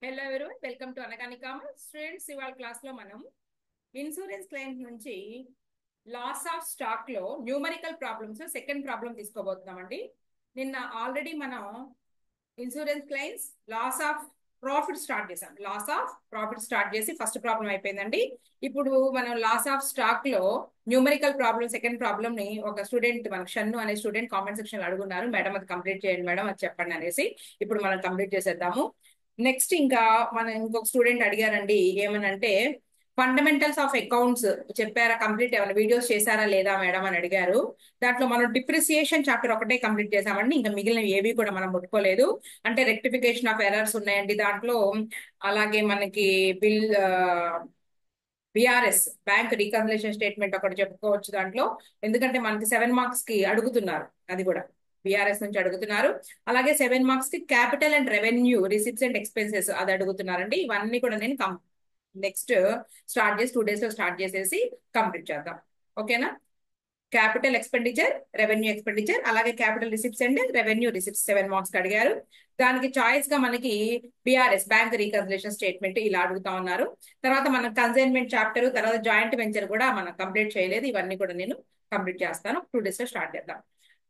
Hello everyone, welcome to Anagani commerce. Students, ఇవాళ class లో మనం ఇన్సూరెన్స్ క్లెయిమ్ నుంచి లాస్ ఆఫ్ స్టాక్ లో న్యూమరికల్ ప్రాబ్లమ్స్ సెకండ్ ప్రాబ్లం తీసుకోబోతున్నామండి. నిన్న ఆల్రెడీ మనం insurance claims loss of profit start చేసాం. లాస్ ఆఫ్ ప్రాఫిట్ స్టార్ట్ చేసి ఫస్ట్ ప్రాబ్లం అయిపోయిందండి. ఇప్పుడు మనం లాస్ ఆఫ్ స్టాక్ లో న్యూమరికల్ ప్రాబ్లం సెకండ్ ప్రాబ్లమ్ ని ఒక స్టూడెంట్, మనకు షన్ను అనే స్టూడెంట్ కామెంట్ సెక్షన్ లో అడుగున్నారు, మేడం అది కంప్లీట్ చేయండి మేడం, అది చెప్పండి అనేసి. ఇప్పుడు మనం కంప్లీట్ చేసేద్దాము. నెక్స్ట్ ఇంకా మన ఇంకొక స్టూడెంట్ అడిగారండి, ఏమనంటే ఫండమెంటల్స్ ఆఫ్ అకౌంట్స్ చెప్పారా, కంప్లీట్ ఏమైనా వీడియోస్ చేశారా లేదా మేడం అని అడిగారు. దాంట్లో మనం డిప్రిసియేషన్ చాప్టర్ ఒకటే కంప్లీట్ చేసామండి, ఇంకా మిగిలిన ఏవి కూడా మనం ముట్టుకోలేదు. అంటే రెక్టిఫికేషన్ ఆఫ్ ఎర్రర్స్ ఉన్నాయండి దాంట్లో. అలాగే మనకి బిఆర్ఎస్ బ్యాంక్ రీకన్సిలేషన్ స్టేట్మెంట్ ఒకటి చెప్పుకోవచ్చు దాంట్లో, ఎందుకంటే మనకి 7 మార్క్స్ కి అడుగుతున్నారు, అది కూడా బిఆర్ఎస్ నుంచి అడుగుతున్నారు. అలాగే 7 మార్క్స్ కి capital and revenue receipts and expenses అది అడుగుతున్నారండి. ఇవన్నీ కూడా నేను నెక్స్ట్ స్టార్ట్ చేసి 2 days లో స్టార్ట్ చేసేసి కంప్లీట్ చేద్దాం. ఓకేనా? క్యాపిటల్ ఎక్స్పెండిచర్, రెవెన్యూ ఎక్స్పెండిచర్, అలాగే capital receipts and revenue receipts 7 marks కి అడిగారు. దానికి చాయిస్ గా మనకి బిఆర్ఎస్ బ్యాంక్ రీకన్సిలేషన్ స్టేట్మెంట్ ఇలా అడుగుతా ఉన్నారు. తర్వాత మనం కన్సైన్మెంట్ చాప్టర్, తర్వాత జాయింట్ వెంచర్ కూడా మనం కంప్లీట్ చేయలేదు. ఇవన్నీ కూడా నేను కంప్లీట్ చేస్తాను. 2 days లో స్టార్ట్ చేద్దాం.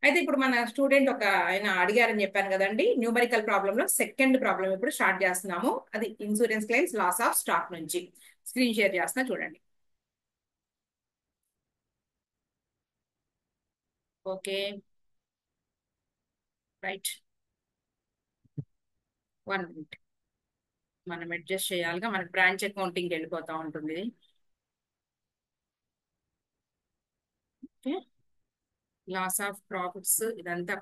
అయితే ఇప్పుడు మన స్టూడెంట్ ఒక ఆయన అడిగారని చెప్పాను కదండి, న్యూమరికల్ ప్రాబ్లమ్ లో సెకండ్ ప్రాబ్లం ఇప్పుడు స్టార్ట్ చేస్తున్నాము. అది insurance claims loss of stock నుంచి. స్క్రీన్ షేర్ చేస్తున్నా చూడండి. Okay, right. 1 minute మనం అడ్జస్ట్ చేయాలిగా, మనకి బ్రాంచ్ అకౌంటింగ్ వెళ్ళిపోతా ఉంటుంది. ఓకే, లాస్ ఆఫ్ ప్రాఫిట్స్ ఇదంతా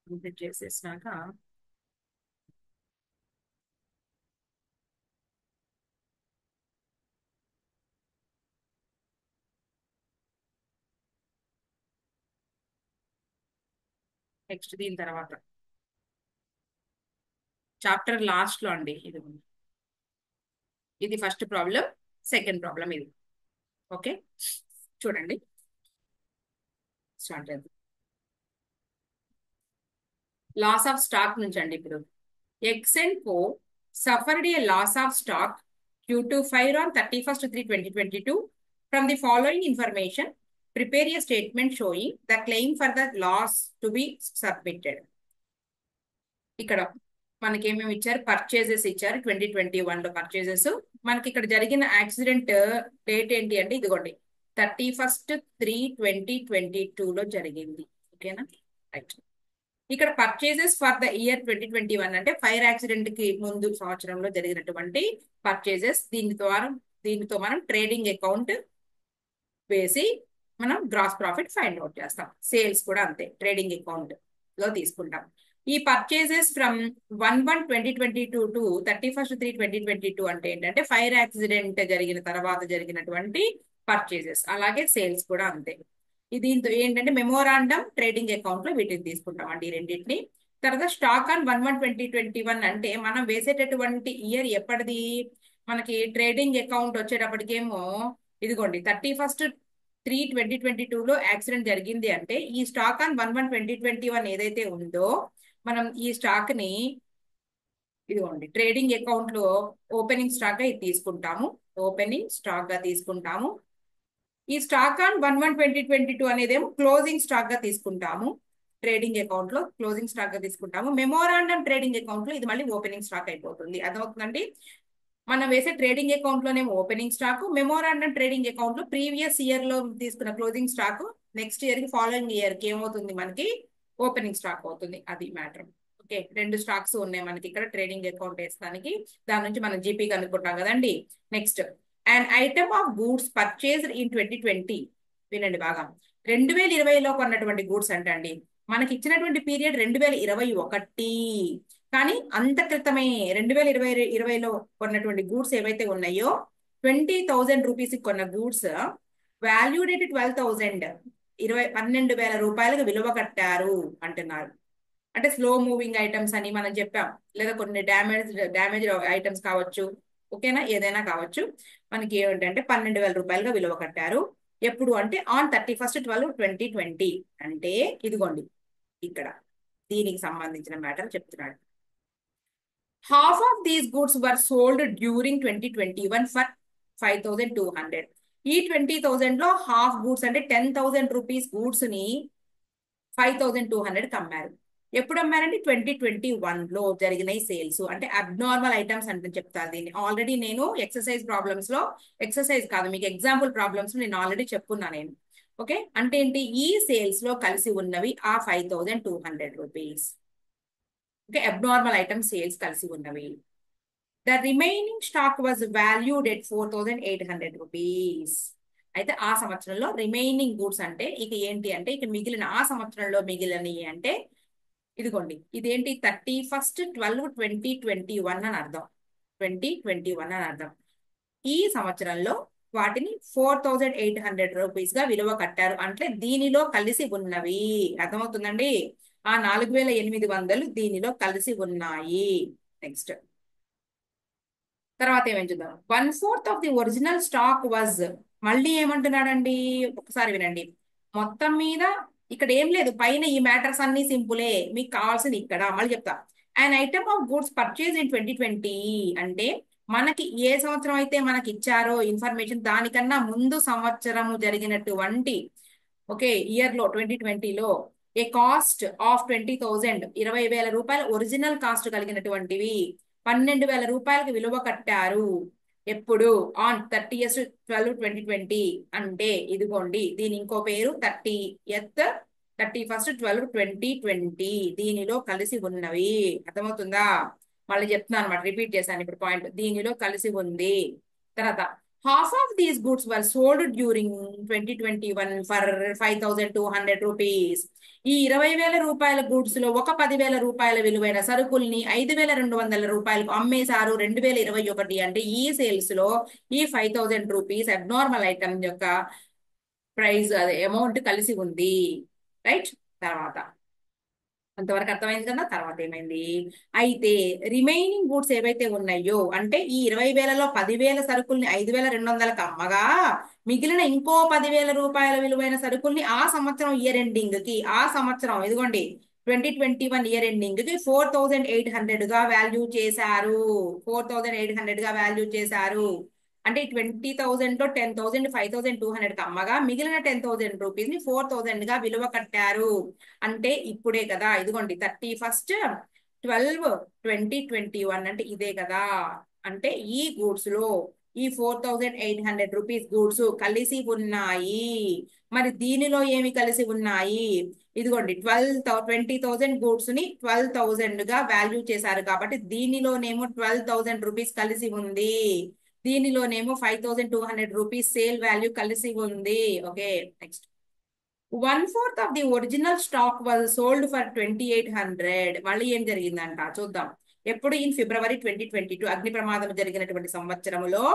కంప్లీట్ చేసేసినాక నెక్స్ట్ దీని తర్వాత చాప్టర్ లాస్ట్ లో అండి, ఇది ఫస్ట్ ప్రాబ్లం, సెకండ్ ప్రాబ్లం ఇది. ఓకే, చూడండి, స్టార్ట్ చేద్దాం. లాస్ ఆఫ్ స్టాక్ నుంచి అండి. ఇప్పుడు X and Co suffered a loss of stock Q2 fire on 31st 3 2022. From the following information, prepare a statement showing the claim for the loss to be submitted. ఇక్కడ మనకి ఏమేమి ఇచ్చారు, purchases ఇచ్చారు. 2021 లో purchases. మనకి ఇక్కడ జరిగిన యాక్సిడెంట్ డేట్ ఏంటి అంటే ఇదిగోండి, 31/3/2022 లో జరిగింది. ఓకేనా? రైట్. ఇక్కడ పర్చేజెస్ ఫర్ ద ఇయర్ 2021 అంటే ఫైర్ యాక్సిడెంట్ కి ముందు సంవత్సరంలో జరిగినటువంటి పర్చేజెస్. దీనితో మనం ట్రేడింగ్ అకౌంట్ వేసి మనం గ్రాస్ ప్రాఫిట్ ఫైండ్ అవుట్ చేస్తాం. సేల్స్ కూడా అంతే, ట్రేడింగ్ అకౌంట్ లో తీసుకుంటాం. ఈ పర్చేజెస్ ఫ్రమ్ 1/1/2022 టు 31/3/2022 అంటే ఏంటంటే ఫైర్ యాక్సిడెంట్ జరిగిన తర్వాత జరిగినటువంటి పర్చేజెస్. అలాగే సేల్స్ కూడా అంతే. దీంతో ఏంటంటే మెమోరాండమ్, ట్రేడింగ్ అకౌంట్ లో వీటిని తీసుకుంటాం అండి, ఈ రెండింటిని. తర్వాత స్టాక్ ఆన్ 1/1/2021 అంటే మనం వేసేటటువంటి ఇయర్ ఎప్పటిది, మనకి ట్రేడింగ్ అకౌంట్ వచ్చేటప్పటికేమో ఇదిగోండి 31/3/2022 లో యాక్సిడెంట్ జరిగింది అంటే ఈ స్టాక్ ఆన్ 1/1/2021 ఏదైతే ఉందో మనం ఈ స్టాక్ ని ఇదిగోండి ట్రేడింగ్ అకౌంట్ లో ఓపెనింగ్ స్టాక్ గా ఇది తీసుకుంటాము. ఓపెనింగ్ స్టాక్ గా తీసుకుంటాము. ఈ స్టాక్ ఆన్ 1/1/2022 అనేదేమో క్లోజింగ్ స్టాక్ గా తీసుకుంటాము. ట్రేడింగ్ అకౌంట్ లో క్లోజింగ్ స్టాక్ గా తీసుకుంటాము. మెమోరాండమ్ ట్రేడింగ్ అకౌంట్ లో ఇది మళ్ళీ ఓపెనింగ్ స్టాక్ అయిపోతుంది. అదవుతుందండి. మనం వేసే ట్రేడింగ్ అకౌంట్ లోనేమో opening stock, memorandum trading account లో ప్రీవియస్ ఇయర్ లో తీసుకున్న క్లోజింగ్ స్టాక్ నెక్స్ట్ ఇయర్ కి ఫాలోయింగ్ ఇయర్ కి ఏమవుతుంది, మనకి ఓపెనింగ్ స్టాక్ అవుతుంది. అది మ్యాటర్. ఓకే, 2 స్టాక్స్ ఉన్నాయి మనకి ఇక్కడ ట్రేడింగ్ అకౌంట్ వేస్తానికి. దాని నుంచి మనం జీపీ కనుక్కుంటాం కదండి. Next, and item of goods purchased in 2020. వినండి బాగా, 2020లో కొన్నటువంటి గూడ్స్ అంటే అండి, మనకి ఇచ్చినటువంటి పీరియడ్ 2021. కానీ అంత క్రితమే 2020లో కొన్నటువంటి గూడ్స్ ఏవైతే ఉన్నాయో 20,000 రూపీస్ కొన్న గూడ్స్ వాల్యూడ్ ఎట్ 12,000, 12,000 రూపాయలకు విలువ కట్టారు అంటున్నారు. అంటే స్లో మూవింగ్ ఐటమ్స్ అని మనం చెప్పాం, లేదా కొన్ని డ్యామేజ్ ఐటమ్స్ కావచ్చు. ఓకేనా? ఏదైనా కావచ్చు. మనకి ఏమిటంటే 12,000 రూపాయలుగా విలువ కట్టారు. ఎప్పుడు అంటే ఆన్ 31/12/2020. అంటే ఇదిగోండి ఇక్కడ దీనికి సంబంధించిన మ్యాటర్ చెప్తున్నాడు. Half of these goods were sold during 2021 for 5,200. ఈ 20,000 లో హాఫ్ గూడ్స్ అంటే 10,000 రూపీస్ గూడ్స్ ని 5,200 కి అమ్మారు. ఎప్పుడు అమ్మారంటే 2021 లో జరిగిన సేల్స్. అంటే అబ్నార్మల్ ఐటమ్స్ అంటే చెప్తారు దీన్ని. ఆల్రెడీ నేను ఎక్సర్సైజ్ ప్రాబ్లమ్స్ లో, ఎక్సర్సైజ్ కాదు మీకు ఎగ్జాంపుల్ ప్రాబ్లమ్స్ నేను ఆల్రెడీ చెప్పున్నా నేను. ఓకే, అంటే ఏంటి, ఈ సేల్స్ లో కలిసి ఉన్నవి ఆ 5,200 rupees. Okay, abnormal item sales కలిసి ఉన్నవి. The remaining stock was valued at 4,800 rupees. అయితే ఆ సంవత్సరంలో రిమైనింగ్ గూడ్స్ అంటే ఇక ఏంటి అంటే ఇక మిగిలిన ఆ సంవత్సరంలో మిగిలినవి అంటే ఇదిగోండి, ఇదేంటి 31/12/2021 అని అర్థం. 2021 అని అర్థం. ఈ సంవత్సరంలో వాటిని 4,800 రూపీస్ గా విలువ కట్టారు. అంటే దీనిలో కలిసి ఉన్నవి. అర్థమవుతుందండి? ఆ 4,800 దీనిలో కలిసి ఉన్నాయి. నెక్స్ట్ తర్వాత ఏమేం చూద్దాం. 1/4 of the original stock was. మళ్ళీ ఏమంటున్నాడండి, ఒకసారి వినండి. మొత్తం మీద ఇక్కడ ఏం లేదు, పైన ఈ మ్యాటర్స్ అన్ని సింపులే, మీకు కావాల్సింది ఇక్కడ మళ్ళీ చెప్తా. And item of goods purchase in 2020 అంటే మనకి ఏ సంవత్సరం అయితే మనకి ఇచ్చారో ఇన్ఫర్మేషన్ దానికన్నా ముందు సంవత్సరము జరిగినటువంటి ఓకే ఇయర్ లో 2020లో ఏ కాస్ట్ ఆఫ్ 20,000 20,000 రూపాయల ఒరిజినల్ కాస్ట్ కలిగినటువంటివి 12,000 రూపాయలకి విలువ కట్టారు. ఎప్పుడు? On 30th12/2020. అంటే ఇదిగోండి దీని ఇంకో పేరు 31st12/2020. దీనిలో కలిసి ఉన్నవి. అర్థమవుతుందా? మళ్ళీ చెప్తున్నాను అనమాట, రిపీట్ చేశాను ఇప్పుడు పాయింట్. దీనిలో కలిసి ఉంది. తర్వాత half of these goods were sold during 2021 for 5,200 rupees. ఈ 20,000 రూపాయల గూడ్స్ లో ఒక 10,000 రూపాయల విలువైన సరుకుల్ని 5,200 రూపాయలకు అమ్మేశారు 2021. అంటే ఈ సేల్స్ లో ఈ 5,000 రూపీస్ అబ్నార్మల్ ఐటమ్ యొక్క ప్రైస్ అదే అమౌంట్ కలిసి ఉంది. రైట్? తర్వాత అంతవరకు అర్థమైంది కదా. తర్వాత ఏమైంది, అయితే రిమైనింగ్ గూడ్స్ ఏవైతే ఉన్నాయో అంటే ఈ 20,000లో 10,000 సరుకుల్ని 5,200కి అమ్మగా మిగిలిన ఇంకో 10,000 రూపాయల విలువైన సరుకుల్ని ఆ సంవత్సరం ఇయర్ ఎండింగ్ కి, ఆ సంవత్సరం ఇదిగోండి 2021 ఇయర్ ఎండింగ్ కి 4,800 గా వాల్యూ చేశారు. 4,800 గా వాల్యూ చేశారు. అంటే 20,000 లో 10,000 5,200 కి అమ్మగా మిగిలిన 10,000 రూపీస్ ని 4,000 గా విలువ కట్టారు. అంటే ఇప్పుడే కదా, ఇదిగోండి 31st12/2021 అంటే ఇదే కదా. అంటే ఈ గూడ్స్ లో ఈ 4,800 రూపీస్ గూడ్స్ కలిసి ఉన్నాయి. మరి దీనిలో ఏమి కలిసి ఉన్నాయి, ఇదిగోండి 20,000 గూడ్స్ ని 12,000 గా వాల్యూ చేశారు కాబట్టి దీనిలోనేమో 12,000 రూపీస్ కలిసి ఉంది. దీనిలోనేమో 5,200 రూపీస్ సేల్ వాల్యూ కలిసి ఉంది. Okay, next 1/4 of the original stock was sold for 2,800. మళ్ళీ ఏం జరిగిందంట చూద్దాం. ఎప్పుడు? ఇన్ ఫిబ్రవరి 2022 అగ్ని ప్రమాదం జరిగినటువంటి సంవత్సరములో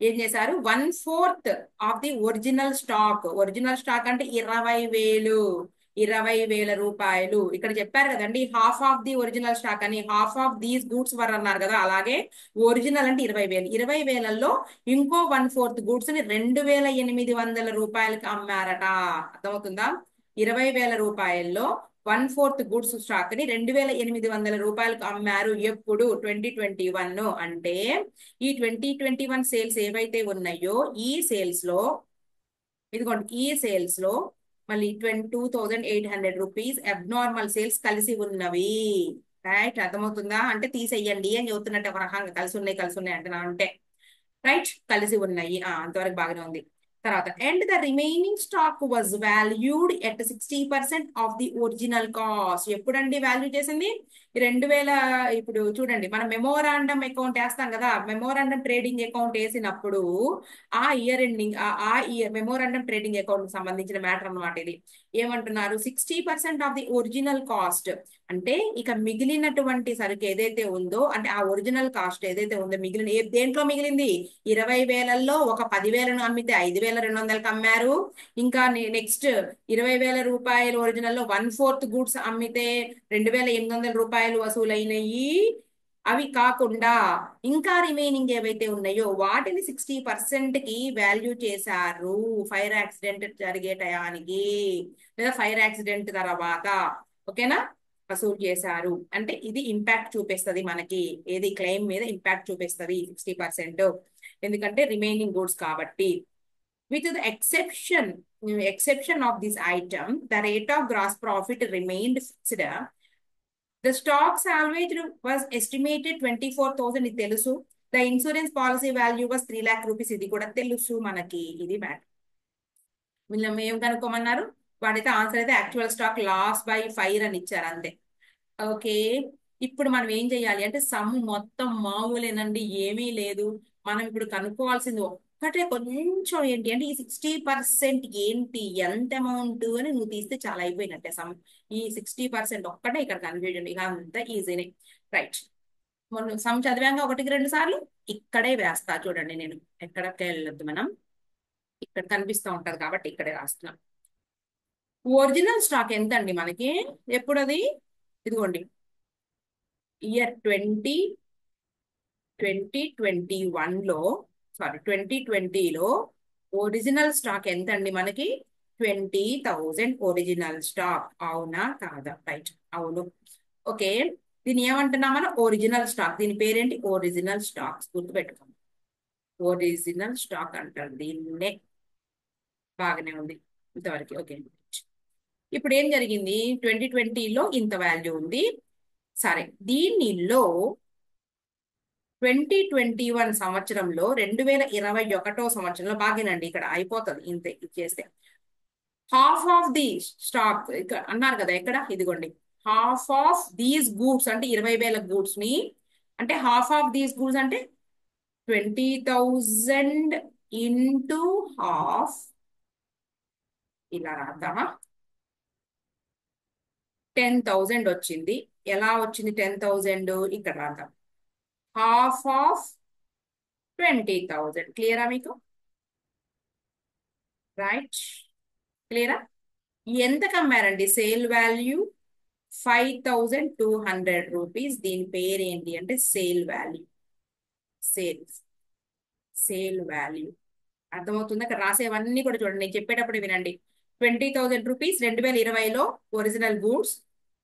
ఏం చేశారు, 1/4 of the original stock. Original stock అంటే 20,000. 20,000 రూపాయలు. ఇక్కడ చెప్పారు కదండి half of the original stock అని. హాఫ్ ఆఫ్ దీస్ గూడ్స్ వర్ అన్నారు కదా, అలాగే ఒరిజినల్ అంటే 20,000. 20,000లో ఇంకో 1/4 గూడ్స్ ని 2,800 రూపాయలకి అమ్మారట. అర్థమవుతుందా? 20,000 రూపాయల్లో 1/4 గూడ్స్ స్టాక్ ని 2,800 రూపాయలకు అమ్మారు. ఎప్పుడు? 2021. అంటే ఈ 2021 సేల్స్ ఏవైతే ఉన్నాయో ఈ సేల్స్ లో ఇదిగోండి ఈ సేల్స్ లో మళ్ళీ 22,800 రూపీస్ అబ్నార్మల్ సేల్స్ కలిసి ఉన్నవి. రైట్? అర్థమవుతుందా? అంటే తీసేయండి అని చెబుతున్నట్టు ఒక రకంగా కలిసి ఉన్నాయి కలిసి ఉన్నాయి అంటున్నా అంటే రైట్, కలిసి ఉన్నాయి. అంతవరకు బాగానే ఉంది. తర్వాత and the remaining stock was valued at 60% of the original cost. ఎప్పుడండి వాల్యూ చేసింది? 2,000. ఇప్పుడు చూడండి మనం మెమోరాండమ్ అకౌంట్ వేస్తాం కదా, మెమోరాండమ్ ట్రేడింగ్ అకౌంట్ వేసినప్పుడు ఆ ఇయర్ ఎండింగ్ ఆ ఇయర్ మెమోరాండమ్ ట్రేడింగ్ అకౌంట్ సంబంధించిన మ్యాటర్ అన్నమాట ఇది. ఏమంటున్నారు, 60% ఆఫ్ ది ఒరిజినల్ కాస్ట్ అంటే ఇక మిగిలినటువంటి సరుకు ఏదైతే ఉందో అంటే ఆ ఒరిజినల్ కాస్ట్ ఏదైతే ఉందో మిగిలిన దేంట్లో మిగిలింది, 20,000లో ఒక 10,000ను అమ్మితే 5,200కి అమ్మారు. ఇంకా నెక్స్ట్ 20,000 రూపాయలు ఒరిజినల్లో 1/4 గూడ్స్ అమ్మితే 2,800 రూపాయలు వసూలైనయి. అవి కాకుండా ఇంకా రిమైనింగ్ ఏవైతే ఉన్నాయో వాటిని 60% కి వాల్యూ చేశారు ఫైర్ యాక్సిడెంట్ జరిగే టయానికి లేదా ఫైర్ యాక్సిడెంట్ తర్వాత. ఓకేనా? వసూలు చేశారు అంటే ఇది ఇంపాక్ట్ చూపిస్తుంది మనకి, ఏది క్లెయిమ్ మీద ఇంపాక్ట్ చూపిస్తుంది 60%, ఎందుకంటే రిమైనింగ్ గూడ్స్ కాబట్టి. With the exception of this item the rate of gross profit remained fixed. The stock salvage was estimated 24,000, ఇది తెలుసు. The insurance policy value was 3 lakh rupees, ఇది కూడా తెలుసు మనకి. ఇది మ్యాటర్. వీళ్ళు ఏం కనుక్కోమన్నారు, వాడైతే ఆన్సర్ అయితే యాక్చువల్ స్టాక్ లాస్ బై 5 అని ఇచ్చారు అంతే. ఓకే, ఇప్పుడు మనం ఏం చేయాలి అంటే సమ్ మొత్తం మామూలేనండి, ఏమీ లేదు. మనం ఇప్పుడు కనుక్కోవాల్సింది ఒక్కటే కొంచెం ఏంటి అంటే ఈ 60% ఏంటి, ఎంత అమౌంట్ అని నువ్వు తీస్తే చాలా అయిపోయినట్టే సమ్. ఈ 60% ఒక్కటే ఇక్కడ కన్ఫ్యూజన్, ఇక అంత ఈజీనే. రైట్, మనం సమ్ చదివాక 1-2 సార్లు ఇక్కడే వేస్తా చూడండి. నేను ఎక్కడికి వెళ్ళొద్దు, మనం ఇక్కడ కనిపిస్తూ ఉంటది కాబట్టి ఇక్కడే రాస్తున్నాం. ఒరిజినల్ స్టాక్ ఎంత అండి మనకి, ఎప్పుడు అది, ఇదిగోండి ఇయర్ 2021లో, సారీ 2020లో ఒరిజినల్ స్టాక్ ఎంత అండి మనకి, 20,000 ఒరిజినల్ స్టాక్. అవునా కాదా? రైట్, అవును. ఓకే, దీన్ని ఏమంటున్నాం మనం, ఒరిజినల్ స్టాక్. దీని పేరేంటి, ఒరిజినల్ స్టాక్స్, గుర్తుపెట్టుకోండి. ఒరిజినల్ స్టాక్ అంటారు దీన్నే. బాగానే ఉంది ఇంతవరకు. ఓకే, ఇప్పుడు ఏం జరిగింది, 2020లో ఇంత వాల్యూ ఉంది. సరే, దీనిలో 2021 సంవత్సరంలో, 2021 సంవత్సరంలో, బాగానండి ఇక్కడ అయిపోతుంది ఇంతే ఇచ్చేస్తే. హాఫ్ ఆఫ్ ది స్టాక్ ఇక్కడ అన్నారు కదా, ఎక్కడ, ఇదిగోండి. హాఫ్ ఆఫ్ దీస్ గూడ్స్ అంటే 20,000 గూడ్స్ ని, అంటే హాఫ్ ఆఫ్ దీస్ గూడ్స్ అంటే 20,000 ఇంటూ హాఫ్, ఇలా రాద్దామా. 10,000 వచ్చింది. ఎలా వచ్చింది 10,000, ఇక్కడ రాద్దాం. Half of 20,000. క్లియరా మీకు? రైట్, క్లియరా? ఎంతకు అమ్మారండి, సేల్ వాల్యూ 5,200 రూపీస్. దీని పేరు ఏంటి అంటే sale value. Sales, sale value అర్థమవుతుంది. అక్కడ రాసేవన్నీ కూడా చూడండి, నేను చెప్పేటప్పుడు వినండి. 20,000 రూపీస్ 2020లో ఒరిజినల్ గూడ్స్.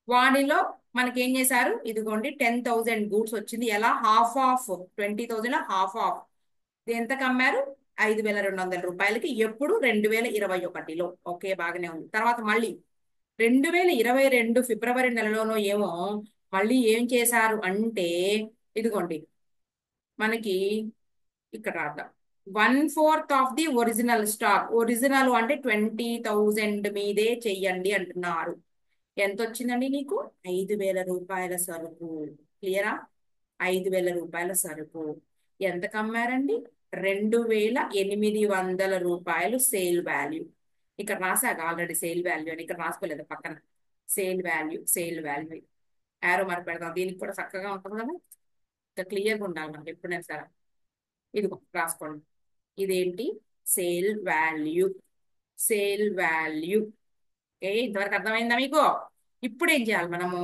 వాటిలో మనకి ఏం చేశారు, ఇదిగోండి 10,000 గూడ్స్ వచ్చింది. ఎలా, హాఫ్ ఆఫ్ 20,000 హాఫ్ ఆఫ్ ఎంతకు అమ్మారు, 5,200 రూపాయలకి. ఎప్పుడు, 2021లో. ఓకే, బాగానే ఉంది. తర్వాత మళ్ళీ 2022 ఫిబ్రవరి నెలలోనో ఏమో మళ్ళీ ఏం చేశారు అంటే, ఇదిగోండి మనకి ఇక్కడ రాద్దాం. 1/4 of the original stock. Original అంటే 20,000 మీదే చెయ్యండి అంటున్నారు. ఎంత వచ్చిందండి నీకు, 5,000 రూపాయల సరుకు. క్లియరా? 5,000 రూపాయల సరుకు ఎంతకు అమ్మారండి, 2,800 రూపాయలు సేల్ వాల్యూ. ఇక్కడ రాసాక ఆల్రెడీ సేల్ వాల్యూ అని, ఇక్కడ రాసుకోలేదు పక్కన. Sale value, sale value arrow mark పెడదాం, దీనికి కూడా చక్కగా ఉంటుంది కదా, ఇంకా క్లియర్గా ఉండాలి మనకి ఎప్పుడైనా సరే. ఇదిగో రాసుకోండి, ఇదేంటి, sale value. Sale value. Okay, ఇంతవరకు అర్థమైందా మీకు? ఇప్పుడు ఏం చేయాలి మనము,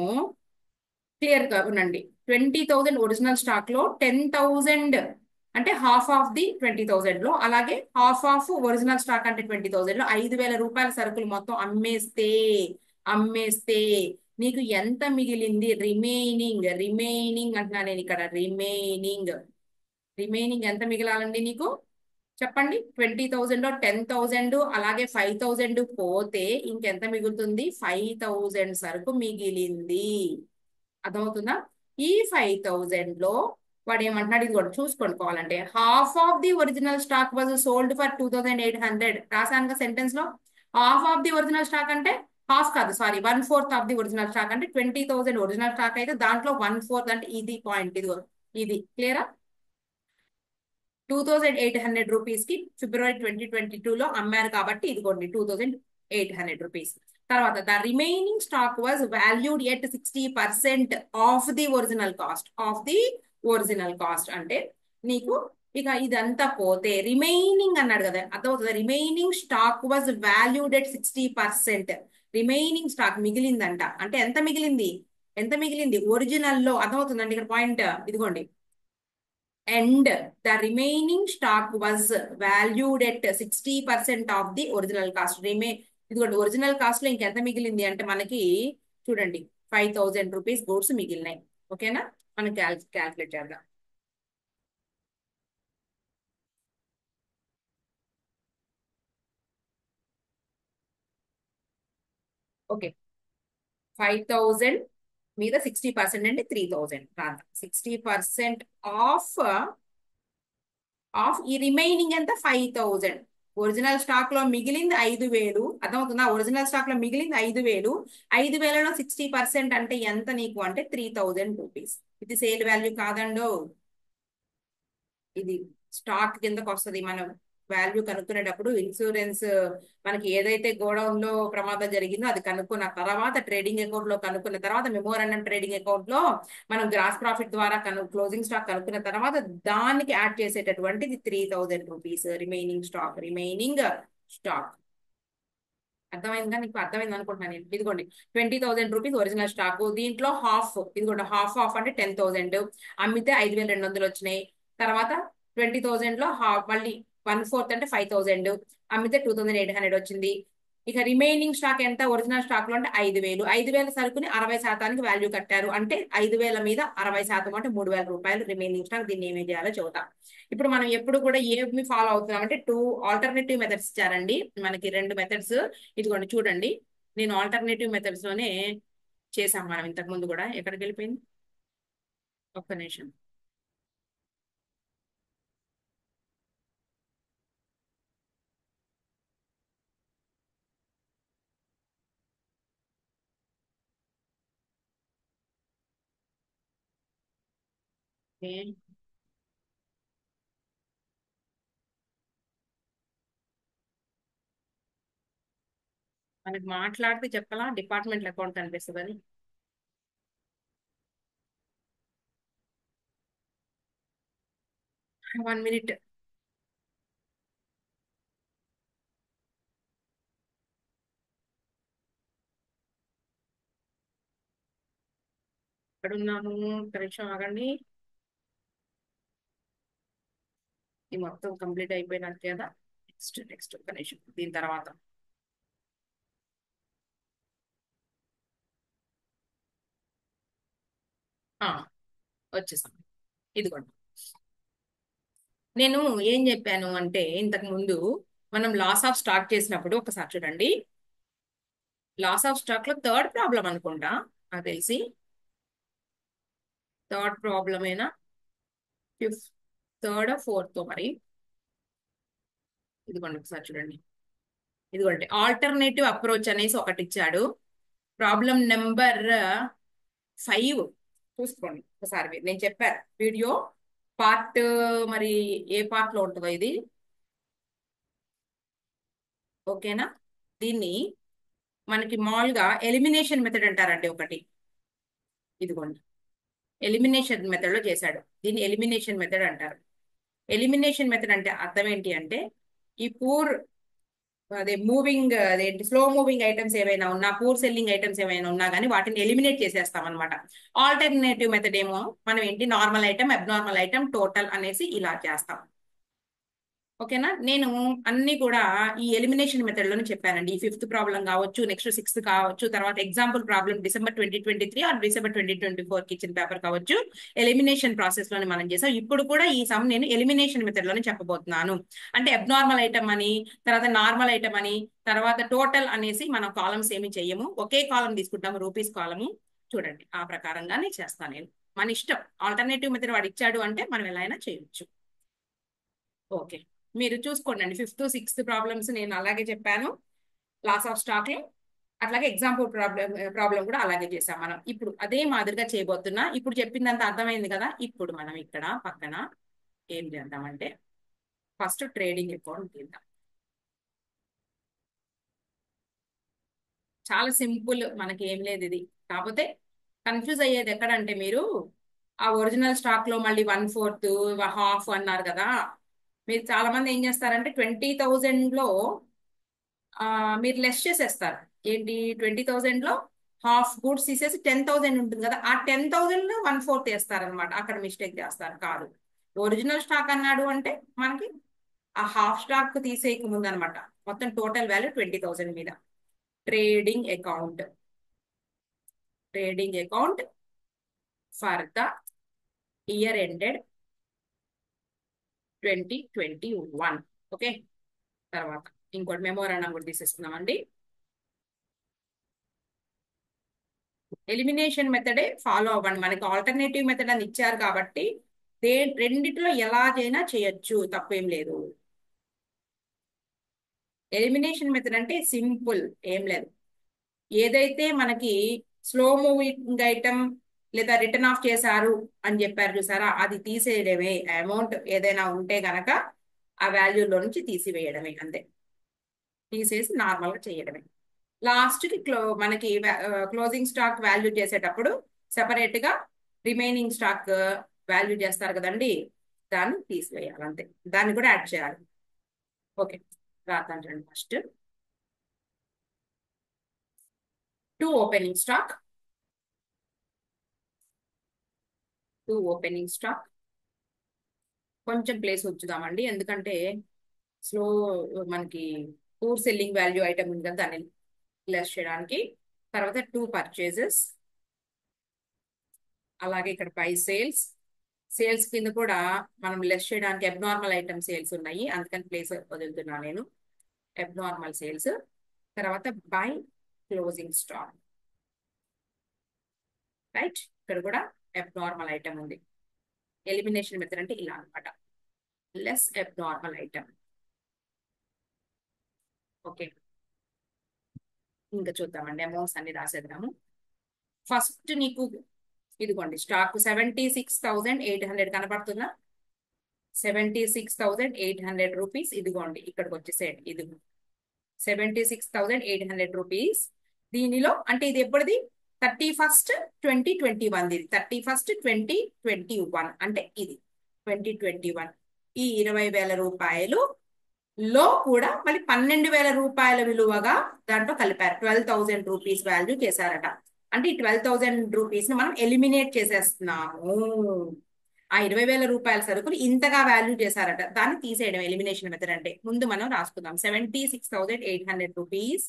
క్లియర్ గా ఉండండి. 20,000 ఒరిజినల్ స్టాక్ లో 10,000 అంటే హాఫ్ ఆఫ్ ది 20,000 లో, అలాగే హాఫ్ ఆఫ్ ఒరిజినల్ స్టాక్ అంటే 20,000 లో 5,000 రూపాయల సరుకులు మొత్తం అమ్మేస్తే నీకు ఎంత మిగిలింది, రిమైనింగ్. రిమైనింగ్ అంటున్నా నేను ఇక్కడ, రిమైనింగ్ ఎంత మిగిలాలండి నీకు, చెప్పండి. 20,000లో 10,000 అలాగే 5,000 పోతే ఇంకెంత మిగులుతుంది, 5,000 సరుకు మిగిలింది. అర్థమవుతుందా? ఈ 5,000 లో వాడు ఏమంటున్నాడు, ఇది కూడా చూసుకోండి కావాలంటే. Half of the original stock was sold for 2,800. రాసానుగా సెంటెన్స్ లో. Half of the original stock అంటే, హాఫ్ కాదు sorry, 1/4 of the original stock అంటే 20,000 ఒరిజినల్ స్టాక్ అయితే దాంట్లో 1/4 అంటే ఇది పాయింట్, ఇదిగో ఇది. క్లియరా? 2,800 రూపీస్ కి ఫిబ్రవరి 2022లో అమ్మారు కాబట్టి ఇదిగోండి 2,800 రూపీస్. తర్వాత the remaining stock was valued at 60% of the original cost. అంటే నీకు ఇక ఇదంతా పోతే రిమైనింగ్ అన్నాడు కదా, అర్థమవుతుంది. Remaining stock was valued at 60%. Remaining stock మిగిలిందంట అంటే ఎంత మిగిలింది ఒరిజినల్లో. అర్థమవుతుందండి ఇక్కడ పాయింట్, ఇదిగోండి. And the remaining stock was valued at 60% of the original cost. ఇదిగోండి ఒరిజినల్ కాస్ట్ లో ఇంకెంత మిగిలింది అంటే మనకి చూడండి, ₹5,000 గూడ్స్ మిగిలినాయి. ఓకేనా, మనం క్యాల్కులేట్ చేద్దాం. ఓకే, 5,000 మీద 60% అంటే 3,000 రాద్దాం. 60% ఆఫ్ ఈ రిమైనింగ్ ఎంత 5,000. ఒరిజినల్ స్టాక్ లో మిగిలింది 5,000. అర్థమవుతుందా? ఒరిజినల్ స్టాక్ లో మిగిలింది 5,000. 5,000లో 60% అంటే ఎంత నీకు అంటే ₹3,000. ఇది సేల్ వాల్యూ కాదండో, ఇది స్టాక్ కిందకు వస్తుంది. మనం వాల్యూ కనుక్కునేటప్పుడు ఇన్సూరెన్స్, మనకి ఏదైతే గోడౌన్ లో ప్రమాదం జరిగిందో అది కనుక్కున్న తర్వాత, ట్రేడింగ్ అకౌంట్ లో కనుక్కున్న తర్వాత, మెమోరాండం ట్రేడింగ్ అకౌంట్ లో మనం గ్రాస్ ప్రాఫిట్ ద్వారా క్లోజింగ్ స్టాక్ కనుక్కున్న తర్వాత దానికి యాడ్ చేసేటటువంటిది ₹3,000 రిమైనింగ్ స్టాక్. అర్థమైందా? నీకు అర్థమైంది అనుకుంటున్నాను నేను. ఇదిగోండి, ₹20,000 ఒరిజినల్ స్టాక్. దీంట్లో హాఫ్, ఇదిగోండి హాఫ్ ఆఫ్ అంటే 10,000. అమ్మితే 5,200 వచ్చినాయి. తర్వాత 20,000 లో హాఫ్, మళ్ళీ 1/4 అంటే 5,000. అమ్మితే 2,800 వచ్చింది. ఇక రిమైనింగ్ స్టాక్ ఎంత ఒరిజినల్ స్టాక్ లో అంటే 5,000. 5,000 సరుకుని 60% వాల్యూ కట్టారు అంటే 5,000 మీద 60% అంటే ₹3,000 రిమైనింగ్ స్టాక్. దీన్ని ఏమేం చేయాలో చెబుతాం. ఇప్పుడు మనం ఎప్పుడు కూడా ఏమి ఫాలో అవుతున్నాం అంటే టూ ఆల్టర్నేటివ్ మెథడ్స్ ఇచ్చారండి మనకి, రెండు మెథడ్స్. ఇదిగోండి చూడండి, నేను ఆల్టర్నేటివ్ మెథడ్స్ లోనే చేసాం మనం ఇంతకు ముందు కూడా. ఎక్కడికి వెళ్ళిపోయింది? ఒక్క నిమిషం. ఓకే. మనకి మాట్లాడితే చెప్పాలా డిపార్ట్మెంట్ అకౌంట్ కనిపిస్తుందని. 1 మినిట్. ఎక్కడున్నాను? ఒక్క నిమిషం ఆగండి. ఇది మొత్తం కంప్లీట్ అయిపోయినట్టు కదా. నెక్స్ట్ నెక్స్ట్ ఒక్క నిమిషం, దీని తర్వాత. ఆ, వచ్చేసాం. ఇదిగోండి, నేను ఏం చెప్పాను అంటే ఇంతకు ముందు మనం లాస్ ఆఫ్ స్టాక్ చేసినప్పుడు ఒకసారి చూడండి. లాస్ ఆఫ్ స్టాక్ లో థర్డ్ ప్రాబ్లం అనుకుంటా నాకు తెలిసి. థర్డ్ ప్రాబ్లం ఏనా, ఫిఫ్త్, థర్డ్ ఫోర్త్ మరి. ఇదిగోండి ఒకసారి చూడండి. ఇదిగోండి, ఆల్టర్నేటివ్ అప్రోచ్ అనేసి ఒకటి ఇచ్చాడు. ప్రాబ్లం నెంబర్ 5 చూసుకోండి ఒకసారి. నేను చెప్పాను వీడియో పార్ట్, మరి ఏ పార్ట్ లో ఉంటుందో ఇది. ఓకేనా, దీన్ని మనకి మామూలుగా ఎలిమినేషన్ మెథడ్ అంటారండి ఒకటి. ఇదిగోండి, ఎలిమినేషన్ మెథడ్ లో చేశాడు. దీన్ని ఎలిమినేషన్ మెథడ్ అంటారు. ఎలిమినేషన్ మెథడ్ అంటే అర్థం ఏంటి అంటే, ఈ పూర్, అదే మూవింగ్, అదేంటి స్లో మూవింగ్ ఐటమ్స్ ఏవైనా ఉన్నా, పూర్ సెల్లింగ్ ఐటమ్స్ ఏమైనా ఉన్నా కానీ వాటిని ఎలిమినేట్ చేసేస్తాం అనమాట. ఆల్టర్నేటివ్ మెథడ్ ఏమో మనం ఏంటి, normal item, abnormal item, total అనేసి ఇలా చేస్తాం. ఓకేనా, నేను అన్ని కూడా ఈ ఎలిమినేషన్ మెథడ్ లోనే చెప్పానండి. ఈ ఫిఫ్త్ ప్రాబ్లం కావచ్చు, నెక్స్ట్ సిక్స్త్ కావచ్చు, తర్వాత example problem December 2023 or December 2024 కి ఇచ్చిన పేపర్ కావచ్చు. ఎలిమినేషన్ ప్రాసెస్ లోనే మనం చేసాం. ఇప్పుడు కూడా ఈ సమ్ నేను ఎలిమినేషన్ మెథడ్ లోనే చెప్పబోతున్నాను. అంటే అబ్నార్మల్ ఐటమ్ అని, తర్వాత నార్మల్ ఐటమ్ అని, తర్వాత టోటల్ అనేసి మనం కాలమ్స్ ఏమి చెయ్యము. ఒకే కాలం తీసుకుంటాము, రూపీస్ కాలము. చూడండి, ఆ ప్రకారంగానే చేస్తాను నేను. మన ఇష్టం, ఆల్టర్నేటివ్ మెథడ్ వాడు ఇచ్చాడు అంటే మనం ఎలా అయినా చేయొచ్చు. ఓకే, మీరు చూసుకోండి. ఫిఫ్త్ సిక్స్త్ ప్రాబ్లమ్స్ నేను అలాగే చెప్పాను లాస్ ఆఫ్ స్టాక్ లో. అట్లాగే ఎగ్జాంపుల్ ప్రాబ్లం కూడా అలాగే చేసాం మనం. ఇప్పుడు అదే మాదిరిగా చేయబోతున్నా. ఇప్పుడు చెప్పిందంత అర్థమైంది కదా. ఇప్పుడు మనం ఇక్కడ పక్కన ఏం చేద్దామంటే ఫస్ట్ ట్రేడింగ్ అకౌంట్ తీద్దాం. చాలా సింపుల్, మనకి ఏం లేదు ఇది. కాకపోతే కన్ఫ్యూజ్ అయ్యేది ఎక్కడంటే, మీరు ఆ ఒరిజినల్ స్టాక్ లో మళ్ళీ 1/4 హాఫ్ అన్నారు కదా. మీరు చాలా మంది ఏం చేస్తారంటే 20,000 లో ఆ, మీరు లెస్ చేసేస్తారు. ఏంటి, 20,000 లో హాఫ్ గూడ్స్ తీసేసి 10,000 ఉంటుంది కదా, ఆ 10,000 లో 1/4 వేస్తారు అనమాట. అక్కడ మిస్టేక్ చేస్తారు. కాదు, ఒరిజినల్ స్టాక్ అన్నాడు అంటే మనకి ఆ హాఫ్ స్టాక్ తీసేయక ముందు అనమాట. మొత్తం టోటల్ వాల్యూ 20,000 మీద trading account. Trading account for the year ended 2021. Okay, తర్వాత ఇంకోటి మెమోరాండం కూడా తీసేసుకుందామండి. ఎలిమినేషన్ మెథడే ఫాలో అవ్వండి. మనకి ఆల్టర్నేటివ్ మెథడ్ అని ఇచ్చారు కాబట్టి రెండిట్లో ఎలాగైనా చేయొచ్చు, తప్పేం లేదు. ఎలిమినేషన్ మెథడ్ అంటే సింపుల్, ఏం లేదు. ఏదైతే మనకి స్లో మూవింగ్ ఐటమ్ లేదా రిటర్న్ ఆఫ్ చేశారు అని చెప్పారు చూసారా, అది తీసేయడమే. అమౌంట్ ఏదైనా ఉంటే గనక ఆ వాల్యూలో నుంచి తీసివేయడమే, అంతే. తీసేసి నార్మల్గా చేయడమే. లాస్ట్ కి మనకి క్లోజింగ్ స్టాక్ వాల్యూ చేసేటప్పుడు సెపరేట్ గా రిమైనింగ్ స్టాక్ వాల్యూ చేస్తారు కదండి, దాన్ని తీసివేయాలి, అంతే. దాన్ని కూడా యాడ్ చేయాలి. ఓకే, రాద్దాం first. To opening stock, to opening stock కొంచెం ప్లేస్ ఉంచుదామండి, ఎందుకంటే స్లో మనకి పూర్ సెల్లింగ్ వాల్యూ ఐటమ్ ఉంది కదా, దాన్ని లెస్ చేయడానికి. తర్వాత టూ పర్చేజెస్, అలాగే ఇక్కడ బై సేల్స్. సేల్స్ కింద కూడా మనం లెస్ చేయడానికి అబ్నార్మల్ ఐటమ్ సేల్స్ ఉన్నాయి, అందుకని ప్లేస్ వదులుతున్నా నేను. అబ్నార్మల్ సేల్స్, తర్వాత బై క్లోజింగ్ స్టాక్. రైట్, ఇక్కడ కూడా అబ్నార్మల్ ఐటమ్ ఉంది. ఎలిమినేషన్ మెథడ్ అంటే ఇలా అనమాట, లెస్ అబ్నార్మల్ ఐటమ్. ఓకే, ఇంకా చూద్దామండి, అమౌంట్స్ అన్ని రాసేద్దాము. ఫస్ట్ నీకు ఇదిగోండి స్టాక్ 76,800 కనపడుతుందా? 76,800 రూపీస్. ఇదిగోండి ఇక్కడికి వచ్చేసేయండి, ఇది 76,800 రూపీస్. దీనిలో అంటే ఇది ఎప్పటిది? 31st/2021. ఇది 31st/2021 అంటే ఇది 2021. ఈ 20,000 రూపాయలు లో కూడా మళ్ళీ 12,000 రూపాయల విలువగా దాంట్లో కలిపారు. 12,000 రూపీస్ వాల్యూ చేశారట. అంటే ఈ 12,000 రూపీస్ ని మనం ఎలిమినేట్ చేసేస్తున్నాము. ఆ 20,000 రూపాయల సరుకులు ఇంతగా వాల్యూ చేశారట, దాన్ని తీసేయడం ఎలిమినేషన్ మెథడ్ అంటే. ముందు మనం రాసుకుందాం. 76,800 రూపీస్,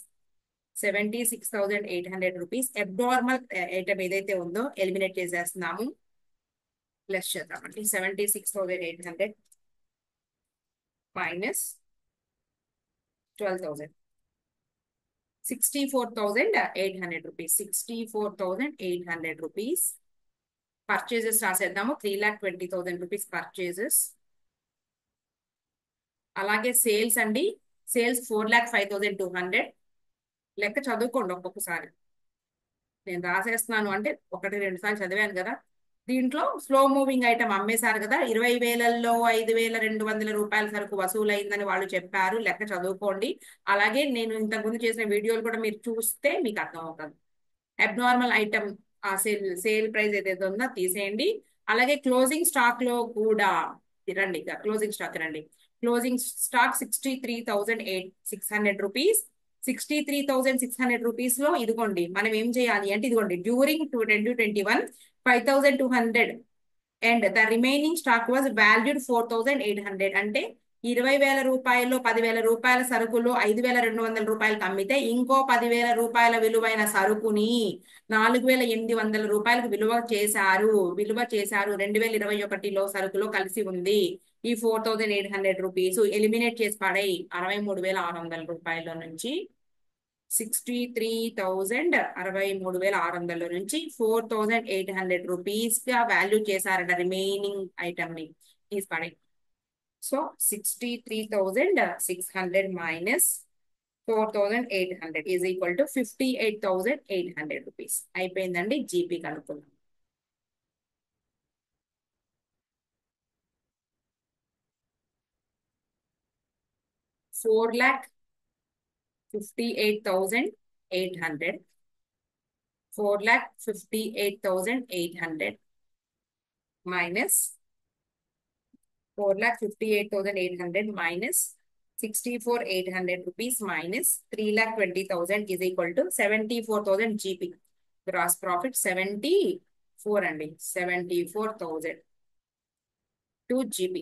76,800 రూపీస్ అబ్నార్మల్ ఐటమ్ ఏదైతే ఉందో ఎలిమినేట్ చేసేస్తున్నాము. ప్లస్ చేద్దామండి, 76,800 మైనస్ 12,000, 64,800 రూపీస్. 64,800 రూపీస్. పర్చేజెస్ రాసేద్దాము. 3,20,000 రూపీస్ పర్చేజెస్. అలాగే సేల్స్ అండి, సేల్స్ 4,05,200. లెక్క చదువుకోండి ఒక్కొక్కసారి, నేను రాసేస్తున్నాను అంటే 1-2 సార్లు చదివాను కదా. దీంట్లో స్లో మూవింగ్ ఐటమ్ అమ్మేశారు కదా, 20,000లో 5,200 రూపాయల సరుకు వసూలైందని వాళ్ళు చెప్పారు. లెక్క చదువుకోండి. అలాగే నేను ఇంతకుముందు చేసిన వీడియోలు కూడా మీరు చూస్తే మీకు అర్థం అవుతుంది. అబ్నార్మల్ ఐటమ్ ఆ సేల్ ప్రైస్ ఏదైతే ఉందో తీసేయండి. అలాగే క్లోజింగ్ స్టాక్ లో కూడా రండి, క్లోజింగ్ స్టాక్ రండి. Closing stock 63,600 rupees. 63,600 రూపీస్ లో ఇదిగోండి మనం ఏం చేయాలి అంటే, ఇదిగోండి during 2021 5,200 and the remaining stock was valued 4,800. అంటే 20,000 రూపాయల్లో 10,000 రూపాయల సరుకులు 5,200 రూపాయలకు అమ్మితే ఇంకో 10,000 రూపాయల విలువైన సరుకుని 4,800 రూపాయలకు విలువ చేశారు 2021లో సరుకులో కలిసి ఉంది. ఈ 4,800 రూపీస్ ఎలిమినేట్ చేసి పడాయి. 63,600 రూపాయల నుంచి 63,600 నుంచి 4,800 రూపీస్ గా వాల్యూ చేశారట రిమైనింగ్ ఐటమ్ ని తీసి పడాయి. So 63,600 minus 4,800 is equal to 58,800 rupees. అయిపోయిందండి. జీపీ కనుక్కుందాం. $4,58,800, 4,58,800 minus 4,58,800 minus 64,800 rupees minus 3,20,000 is equal to 74,000 GP. Gross profit 74 అండి, 74,000 to GP.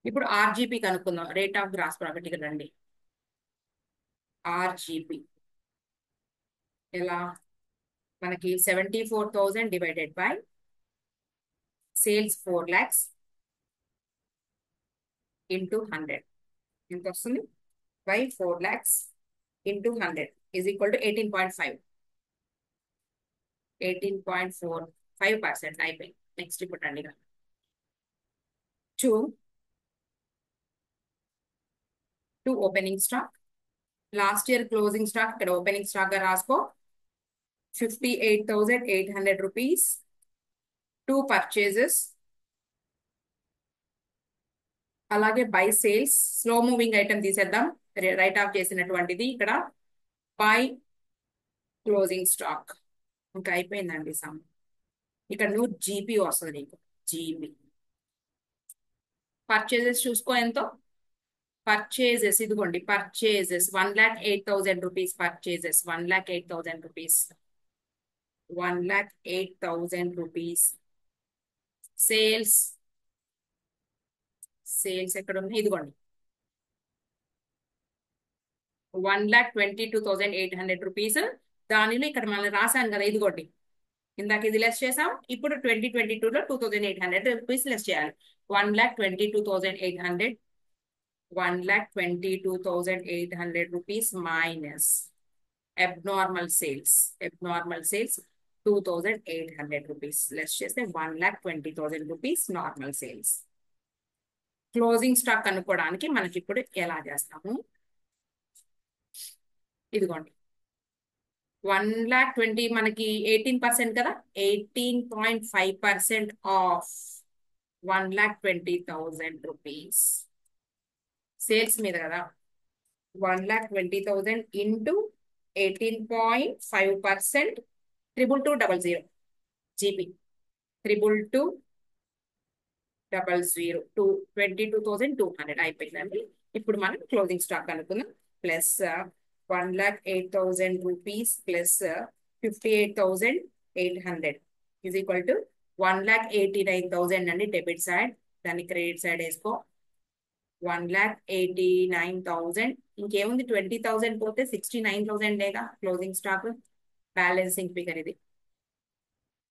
ఇప్పుడు ఆర్జీపీ కనుక్కుందాం. రేట్ ఆఫ్ గ్రాస్ ప్రాఫిట్ ఇక్కడ రండి. ఆర్జీపీ ఎలా మనకి 74,000 divided by sales 4 lakhs into 100 ఎంత వస్తుంది by 4 lakhs into 100 is equal to 18.5 18.45% అయిపోయింది. నెక్స్ట్ ఇప్పుడు రండి to opening stock. Last year closing stock ఇక్కడ ఓపెనింగ్ స్టాక్ గా రాసుకో 58,800 రూపీస్. టూ పర్చేజెస్, అలాగే by sales. Slow moving item తీసేద్దాం, రైట్ ఆఫ్ చేసినటువంటిది. ఇక్కడ బై క్లోజింగ్ స్టాక్ ఇంకా అయిపోయిందండి సమ్. ఇక్కడ నువ్వు జీపీ వస్తుంది నీకు. జీపీ పర్చేజెస్ చూసుకో ఎంతో. పర్చేజెస్ ఇదిగోండి, purchases 1,08,000 rupees. Purchases 1,08,000 rupees. 1,08,000 rupees. Sales, sales ఎక్కడ ఉంది ఇదిగోండి 1,22,800 రూపీస్. దానిలో ఇక్కడ మనం రాశాను కదా ఇదిగోండి, ఇందాక ఇది లెస్ చేసాం. ఇప్పుడు 2022లో 2,800 రూపీస్ లెస్ చేయాలి. 1,22,800 1,22,800 rupees minus abnormal sales. Abnormal sales 2,800 rupees less చేస్తే 1,20,000 rupees normal sales. Closing stock కనుక్కోవడానికి మనకి ఇప్పుడు ఎలా చేస్తాము ఇదిగోండి 1,20,000 మనకి 18% కదా, 18.5% ఆఫ్ 1,20,000 రూపీస్ సేల్స్ మీద కదా. 1,20,000 ఇంటూ 18.5% 2,200 జీపీ 2,200 22,200 అయిపోయిందండి. ఇప్పుడు మనం క్లోజింగ్ స్టాక్ అనుకుందాం. Plus 1,08,000 rupees plus 58,800 is equal to 1,89,000 అండి డెబిట్ సైడ్. దాన్ని క్రెడిట్ సైడ్ వేసుకో. 1,89,000 ఇంకేముంది 20,000 పోతే 69,000 లేగా క్లోజింగ్ స్టాక్. బ్యాలెన్సింగ్ ఫిగర్ ఇది,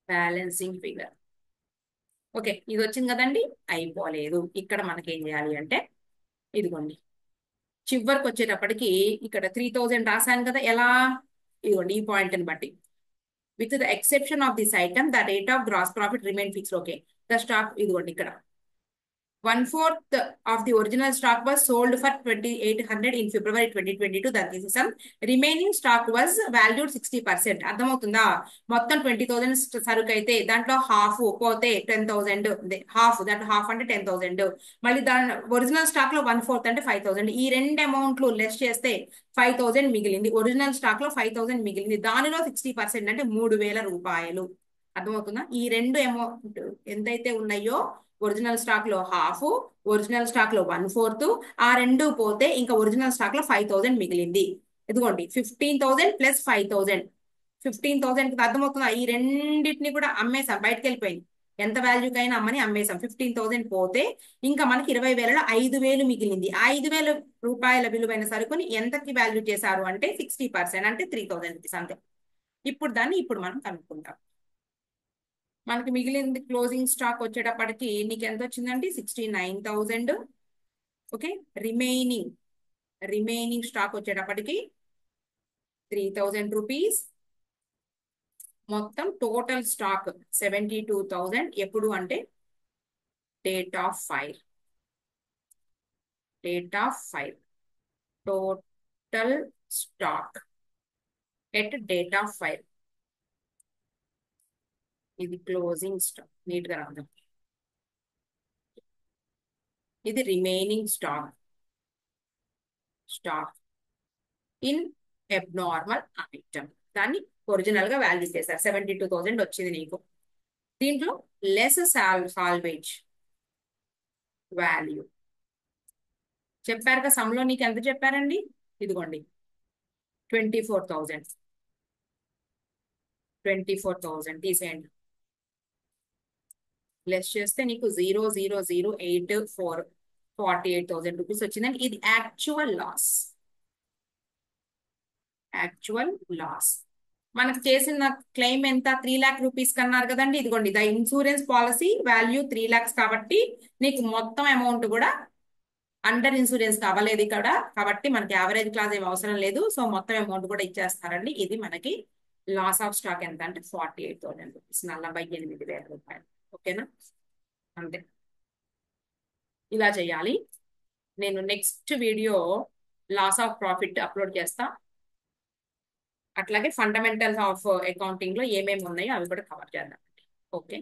బ్యాలెన్సింగ్ ఫిగర్. ఓకే, ఇది వచ్చింది కదండి. అయిపోలేదు. ఇక్కడ మనకి ఏం చేయాలి అంటే ఇదిగోండి చివరికి వచ్చేటప్పటికి ఇక్కడ 3,000 రాశాను కదా. ఎలా ఇదిగోండి ఈ పాయింట్ ని బట్టి with the exception of this item the rate of gross profit remain fixed. Okay, the stock ఇదిగోండి ఇక్కడ 1/4 of the original stock was sold for 2,800 in February 2022. That is some remaining stock was valued 60%. అర్థమవుతుందా? మొత్తం 20,000 సరుకు అయితే దాంట్లో half పోతే 10,000, half దాంట్లో half అంటే 10,000. మళ్ళీ దాని ఒరిజినల్ స్టాక్ లో 1/4 అంటే 5,000. ఈ రెండు అమౌంట్లు లెస్ చేస్తే 5,000 మిగిలింది. ఒరిజినల్ స్టాక్ లో 5,000 మిగిలింది. దానిలో 60% అంటే 3,000 రూపాయలు. అర్థమవుతుందా? ఈ రెండు అమౌంట్ ఎంతైతే ఉన్నాయో ఒరిజినల్ స్టాక్ లో హాఫ్, ఒరిజినల్ స్టాక్ లో 1/4, ఆ రెండు పోతే ఇంకా ఒరిజినల్ స్టాక్ లో 5,000 మిగిలింది. ఇదిగోండి 15,000 ప్లస్ 5,000 15,000 అర్థమవుతుందా? ఈ రెండింటిని కూడా అమ్మేసాం, బయటకు వెళ్ళిపోయింది. ఎంత వాల్యూకైనా అమ్మని అమ్మేసాం. 15,000 పోతే ఇంకా మనకి 20,000లో 5,000 మిగిలింది. 5,000 రూపాయల విలువైన సరుకుని ఎంతకి వాల్యూ చేశారు అంటే 60%, అంటే 3,000 రూపీస్ అంతే. ఇప్పుడు దాన్ని మనం కనుక్కుంటాం. మనకి మిగిలింది క్లోజింగ్ స్టాక్ వచ్చేటప్పటికి నీకు ఎంత వచ్చిందండి 69,000. ఓకే, రిమైనింగ్ స్టాక్ వచ్చేటప్పటికి 3,000 రూపీస్. మొత్తం టోటల్ స్టాక్ 72,000. ఎప్పుడు అంటే date of fire total stock at date of fire. ఇది క్లోజింగ్ స్టాక్, నీట్ గా రాద్దాం. ఇది remaining stock in abnormal item. దాన్ని ఒరిజినల్ గా వాల్యూ చేశారు. 72,000 వచ్చింది నీకు. దీంట్లో లెస్ సాల్వేజ్ వాల్యూ చెప్పారు కదా. సమ్లో నీకు ఎంత చెప్పారండి? ఇదిగోండి 24,000 తీసేయండి. లెస్ చేస్తే నీకు 0,00,084 48,000 రూపీస్ వచ్చిందండి. ఇది యాక్చువల్ లాస్. మనకు చేసిన క్లెయిమ్ ఎంత, 3 lakh రూపీస్ కన్నారు కదండి. ఇదిగోండి, the insurance policy value 3 lakhs కాబట్టి నీకు మొత్తం అమౌంట్ కూడా అండర్ ఇన్సూరెన్స్ అవ్వలేదు ఇక్కడ, కాబట్టి మనకి యావరేజ్ క్లాస్ ఏం అవసరం లేదు. సో మొత్తం అమౌంట్ కూడా ఇచ్చేస్తారండి. ఇది మనకి లాస్ ఆఫ్ స్టాక్ ఎంత అంటే 48,000 రూపీస్, 48,000 రూపాయలు. ఓకేనా, అంతే. ఇలా చేయాలి. నేను next video loss of profit upload చేస్తా. అట్లాగే ఫండమెంటల్స్ ఆఫ్ అకౌంటింగ్ లో ఏమేమి ఉన్నాయో అవి కూడా కవర్ చేద్దాం. ఓకే.